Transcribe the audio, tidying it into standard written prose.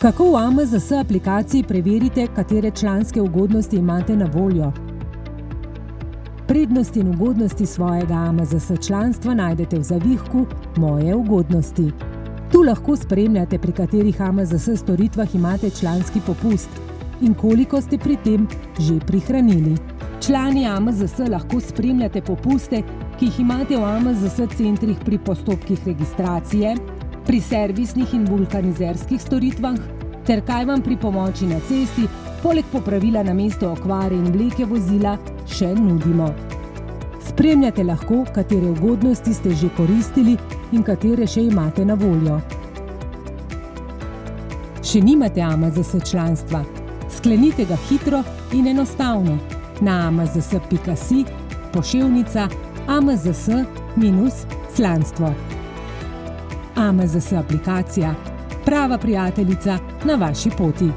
Kako v AMZS aplikaciji preverite, katere članske ugodnosti imate na voljo? Prednosti in ugodnosti svojega AMZS članstva najdete v zavihku Moje ugodnosti. Tu lahko spremljate, pri katerih AMZS storitvah imate članski popust in koliko ste pri tem že prihranili. Člani AMZS lahko spremljate popuste, ki jih imate v AMZS centrih pri postopkih registracije, pri servisnih in vulkanizerskih storitvah, ter kaj vam pri pomoči na cesti, poleg popravila namesto okvare in vleke vozila, še nudimo. Spremljate lahko, katere ugodnosti ste že koristili in katere še imate na voljo. Še nimate AMZS članstva? Sklenite ga hitro in enostavno na amzs.si/AMZS-članstvo. AMZS aplikacija, prava prijateljica na vaši poti.